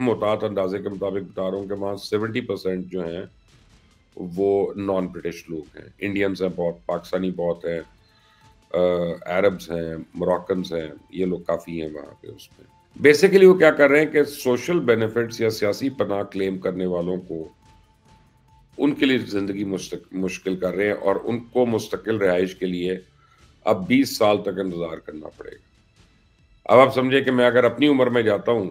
محتاط اندازے کے مطابق بتا رہا ہوں کہ وہاں 70% جو ہیں وہ نان برٹش لوگ ہیں. انڈینز ہیں بہت، پاکستانی بہت ہیں، عربز ہیں، موراکنز ہیں، یہ لوگ کافی ہیں وہاں پہ. اس میں بیسیکلی وہ کیا کر رہے ہیں کہ سوشل بینیفٹس یا سیاسی پناہ کلیم کرنے والوں کو ان کے لیے زندگی مشکل کر رہے ہیں، اور ان کو مستقل رہائش کے لیے اب 20 سال تک انتظار کرنا پڑے گا. اب آپ سمجھے کہ میں اگر اپنی عمر میں جاتا ہوں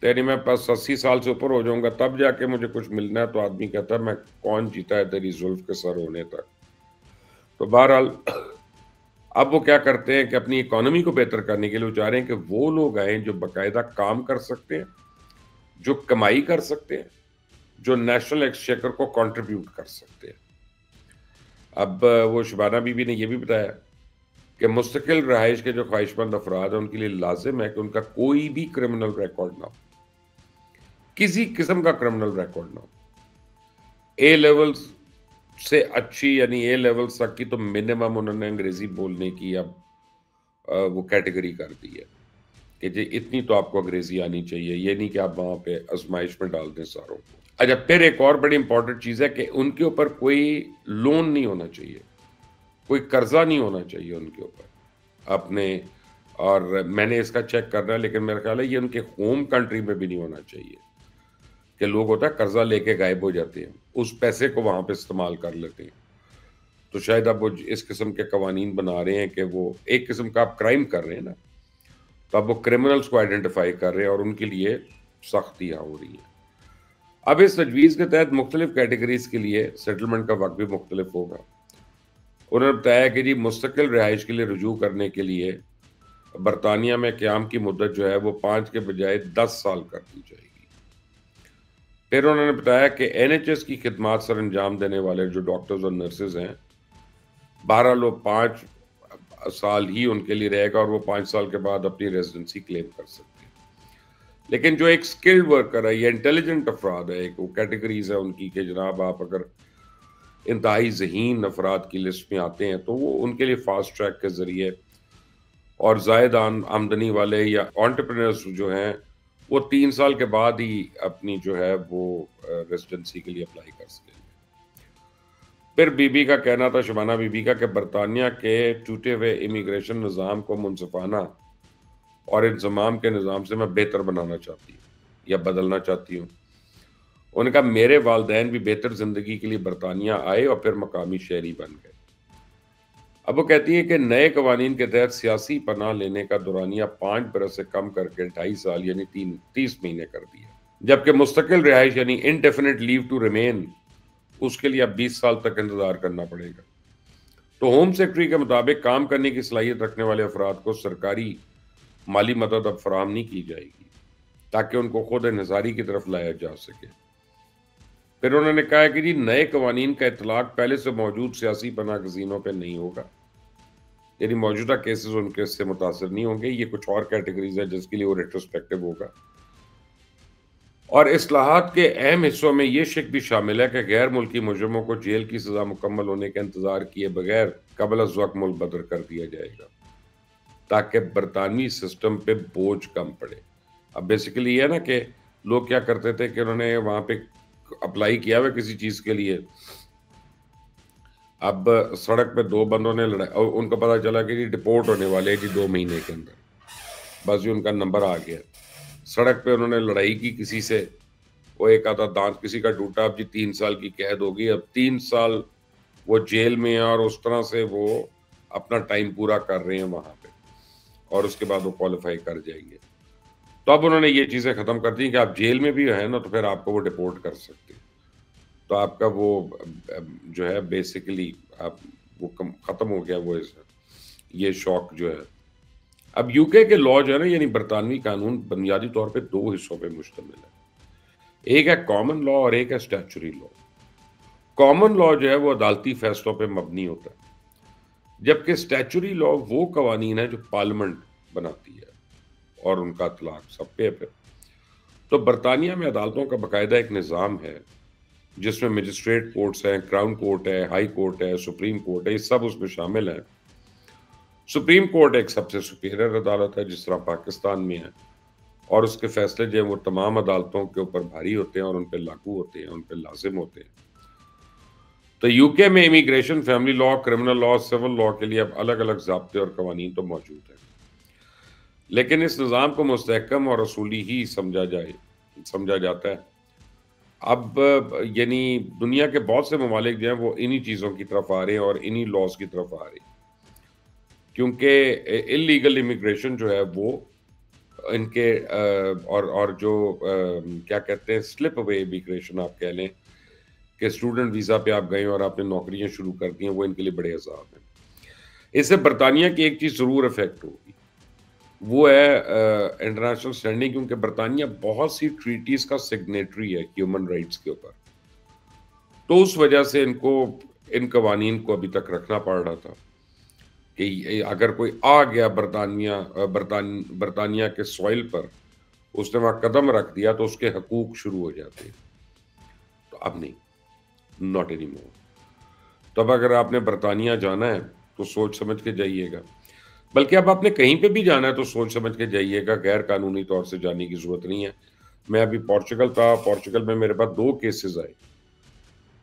تو یعنی میں پاس 80 سال سے اوپر ہو جاؤں گا تب جا کے مجھے کچھ ملنا ہے، تو آدمی کہتا ہے میں کون جیتا ہے تیری زلف کے سر ہونے تک. تو بہرحال اب وہ کیا کرتے ہیں کہ اپنی اکانومی کو بہتر کرنے کے لیے وہ چاہ رہے ہیں کہ وہ لوگ آئیں جو باقاعدہ کام کر سکتے ہیں، جو کمائی کر سکتے ہیں، جو نیشنل ایکسچیکر کو کنٹریبیوٹ کر سکتے ہیں. اب وہ شبانہ بی بی نے یہ بھی بتایا کہ مستقل رہائش کے جو خواہش مند افراد ہیں ان کے لیے لازم ہے کہ ان کا کوئی بھی کرمنل ریکارڈ نہ ہو، کسی قسم کا کرمنل ریکارڈ نہ ہو. اے لیول سے اچھی یعنی اے لیول تک کی تو منیمم انہوں نے انگریزی بولنے کی اب وہ کیٹیگری کر دی ہے کہ جی اتنی تو آپ کو انگریزی آنی چاہیے، یہ نہیں کہ آپ وہاں پہ آزمائش میں ڈال دیں ساروں کو. اچھا، پھر ایک اور بڑی امپورٹنٹ چیز ہے کہ ان کے اوپر کوئی لون نہیں ہونا چاہیے، کوئی قرضہ نہیں ہونا چاہیے ان کے اوپر اپنے. اور میں نے اس کا چیک کرنا ہے، لیکن میرا خیال ہے یہ ان کے ہوم کنٹری میں بھی نہیں ہونا چاہیے کہ لوگ ہوتا ہے قرضہ لے کے غائب ہو جاتے ہیں، اس پیسے کو وہاں پہ استعمال کر لیتے ہیں. تو شاید اب وہ اس قسم کے قوانین بنا رہے ہیں کہ وہ ایک قسم کا آپ کرائم کر رہے ہیں نا، تو اب وہ کرمنلز کو آئیڈینٹیفائی کر رہے ہیں اور ان کے لیے سختیاں ہو رہی ہیں. اب اس تجویز کے تحت مختلف کیٹیگریز کے لیے سیٹلمنٹ کا وقت بھی مختلف ہوگا. انہوں نے بتایا کہ جی مستقل رہائش کے لیے رجوع کرنے کے لیے برطانیہ میں قیام کی مدت جو ہے وہ 5 کے بجائے 10 سال کر دی جائے گی. پھر انہوں نے بتایا کہ این ایچ ایس کی خدمات سر انجام دینے والے جو ڈاکٹرز اور نرسز ہیں، 12 لوگ 5 سال ہی ان کے لیے رہے گا اور وہ 5 سال کے بعد اپنی ریزیڈنسی کلیم کر سکتے ہیں. لیکن جو ایک سکلڈ ورکر ہے یا انٹیلیجنٹ افراد ہے، ایک وہ کیٹیگریز ہے ان کی کہ جناب آپ اگر انتہائی ذہین افراد کی لسٹ میں آتے ہیں تو وہ ان کے لیے فاسٹ ٹریک کے ذریعے اور زائد آمدنی والے یا انٹرپرینرز جو ہیں وہ 3 سال کے بعد ہی اپنی جو ہے وہ ریزیڈنسی کے لیے اپلائی کر سکیں گے. پھر بی بی کا کہنا تھا، شبانہ بی بی کا، کہ برطانیہ کے ٹوٹے ہوئے امیگریشن نظام کو منصفانہ اور انضمام کے نظام سے میں بہتر بنانا چاہتی ہوں یا بدلنا چاہتی ہوں. انہوں نے کہا میرے والدین بھی بہتر زندگی کے لیے برطانیہ آئے اور پھر مقامی شہری بن گئے. اب وہ کہتی ہیں کہ نئے قوانین کے تحت سیاسی پناہ لینے کا دورانیہ 5 برس سے کم کر کے 2.5 سال یعنی 30 مہینے کر دیا، جبکہ مستقل رہائش یعنی انڈیفینٹ لیو ٹو ریمین اس کے لیے اب 20 سال تک انتظار کرنا پڑے گا. تو ہوم سیکرٹری کے مطابق کام کرنے کی صلاحیت رکھنے والے افراد کو سرکاری مالی مدد اب فراہم نہیں کی جائے گی تاکہ ان کو خود انحصاری کی طرف لایا جا سکے. پھر انہوں نے کہا کہ جی نئے قوانین کا اطلاق پہلے سے موجود سیاسی پناہ گزینوں پہ نہیں ہوگا، یعنی موجودہ کیسز ان کے سے متاثر نہیں ہوں گے. یہ کچھ اور کیٹیگریز ہے جس کے لیے وہ ریٹروسپیکٹو ہوگا. اور اصلاحات کے اہم حصوں میں یہ شک بھی شامل ہے کہ غیر ملکی مجرموں کو جیل کی سزا مکمل ہونے کا انتظار کیے بغیر قبل از وقت ملک بدر کر دیا جائے گا تاکہ برطانوی سسٹم پہ بوجھ کم پڑے. اب بیسیکلی یہ ہے نا کہ لوگ کیا کرتے تھے کہ انہوں نے وہاں پہ اپلائی کیا ہوا کسی چیز کے لیے، اب سڑک پہ 2 بندوں نے لڑائی اور ان کو پتا چلا کہ جی ڈپورٹ ہونے والے جی 2 مہینے کے اندر، بس جی ان کا نمبر آ گیا. سڑک پہ انہوں نے لڑائی کی کسی سے، وہ ایک آدھا دانت کسی کا ٹوٹا، اب جی 3 سال کی قید ہوگی، اب 3 سال وہ جیل میں ہیں اور اس طرح سے وہ اپنا ٹائم پورا کر رہے ہیں وہاں پہ اور اس کے بعد وہ کوالیفائی کر جائیں گے. تو اب انہوں نے یہ چیزیں ختم کر دی کہ آپ جیل میں بھی ہیں نا تو پھر آپ کو وہ ڈپورٹ کر سکتے ہیں. تو آپ کا وہ جو ہے بیسیکلی آپ وہ ختم ہو گیا وہ یہ شوق جو ہے. اب یو کے لاء جو ہے نا یعنی برطانوی قانون بنیادی طور پہ 2 حصوں پہ مشتمل ہے. ایک ہے کامن لاء اور ایک ہے اسٹیچوری لاء. کامن لاء جو ہے وہ عدالتی فیصلوں پہ مبنی ہوتا ہے، جبکہ اسٹیچوری لاء وہ قوانین ہیں جو پارلیمنٹ بناتی ہے اور ان کا اطلاق سب پہ ہے. تو برطانیہ میں عدالتوں کا باقاعدہ ایک نظام ہے جس میں مجسٹریٹ کورٹس ہیں، کراؤن کورٹ ہے، ہائی کورٹ ہے، سپریم کورٹ ہے، یہ سب اس میں شامل ہیں. سپریم کورٹ ایک سب سے سپیریئر عدالت ہے جس طرح پاکستان میں ہے، اور اس کے فیصلے جو ہیں وہ تمام عدالتوں کے اوپر بھاری ہوتے ہیں اور ان پہ لاگو ہوتے ہیں، ان پہ لازم ہوتے ہیں۔ تو یو کے میں immigration, family law, criminal law, civil law کے لیے اب الگ الگ ضابطے اور قوانین تو موجود ہیں، لیکن اس نظام کو مستحکم اور اصولی ہی سمجھا جاتا ہے۔ اب یعنی دنیا کے بہت سے ممالک جو ہیں وہ انہی چیزوں کی طرف آ رہے ہیں اور انہی لاز کی طرف آ رہے ہیں، کیونکہ انلیگل امیگریشن جو ہے وہ ان کے اور جو کیا کہتے ہیں سلپ اوے امیگریشن آپ کہہ لیں کہ اسٹوڈنٹ ویزا پہ آپ گئے اور آپ نے نوکریاں شروع کر دی ہیں، وہ ان کے لیے بڑے عذاب ہیں۔ اس سے برطانیہ کی ایک چیز ضرور افیکٹ ہوگی، وہ ہے انٹرنیشنل اسٹینڈنگ، کیونکہ برطانیہ بہت سی ٹریٹیز کا سگنیٹری ہے ہیومن رائٹس کے اوپر، تو اس وجہ سے ان کو ان قوانین کو ابھی تک رکھنا پڑ رہا تھا کہ اگر کوئی آ گیا برطانیہ کے سوائل پر، اس نے وہاں قدم رکھ دیا تو اس کے حقوق شروع ہو جاتے ہیں۔ تو اب نہیں، ناٹ اینی مور۔ تب اگر آپ نے برطانیہ جانا ہے تو سوچ سمجھ کے جائیے گا، بلکہ اب آپ نے کہیں پہ بھی جانا ہے تو سوچ سمجھ کے جائیے گا، غیر قانونی طور سے جانے کی ضرورت نہیں ہے۔ میں ابھی پورچوگل تھا، پورچوگل میں میرے پاس 2 کیسز آئے۔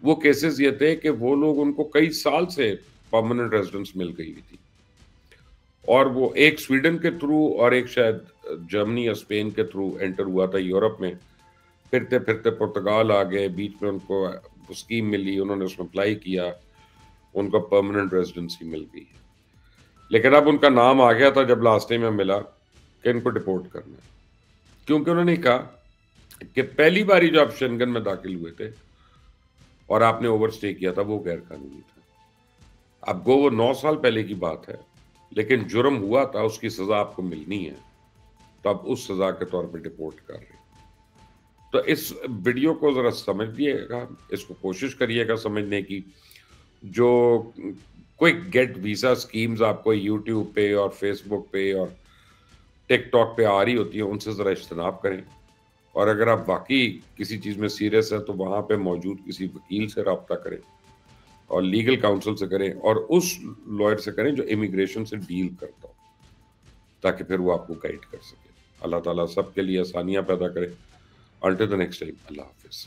وہ کیسز یہ تھے کہ وہ لوگ، ان کو کئی سال سے پرماننٹ ریزیڈنس مل گئی ہوئی تھی، اور وہ ایک سویڈن کے تھرو اور ایک شاید جرمنی یا اسپین کے تھرو انٹر ہوا تھا یورپ میں، پھرتے پھرتے پرتگال آ گئے، بیچ میں ان کو اسکیم ملی، انہوں نے اس میں اپلائی کیا، ان کو پرماننٹ ریزیڈنسی مل گئی ہے۔ لیکن اب ان کا نام آ گیا تھا جب لاسٹ ٹائم میں ملا کہ ان کو ڈپورٹ کرنا ہے، کیونکہ انہوں نے کہا کہ پہلی باری جو آپ شنگن میں داخل ہوئے تھے اور آپ نے اوور اسٹے کیا تھا وہ غیر قانونی تھا۔ اب گو وہ 9 سال پہلے کی بات ہے، لیکن جرم ہوا تھا، اس کی سزا آپ کو ملنی ہے، تو اب اس سزا کے طور پہ ڈپورٹ کر رہے ہیں۔ تو اس ویڈیو کو ذرا سمجھیے گا، اس کو کوشش کریے گا سمجھنے کی۔ جو کوئک گیٹ ویزا اسکیمز آپ کو یوٹیوب پہ اور فیس بک پہ اور ٹک ٹاک پہ آ رہی ہوتی ہیں، ان سے ذرا اجتناب کریں، اور اگر آپ واقعی کسی چیز میں سیریس ہیں تو وہاں پہ موجود کسی وکیل سے رابطہ کریں اور لیگل کاؤنسل سے کریں، اور اس لائر سے کریں جو امیگریشن سے ڈیل کرتا ہو، تاکہ پھر وہ آپ کو گائیڈ کر سکے۔ اللہ تعالیٰ سب کے لیے آسانیاں پیدا کرے۔ انٹل دی نیکسٹ ٹائم، اللہ حافظ۔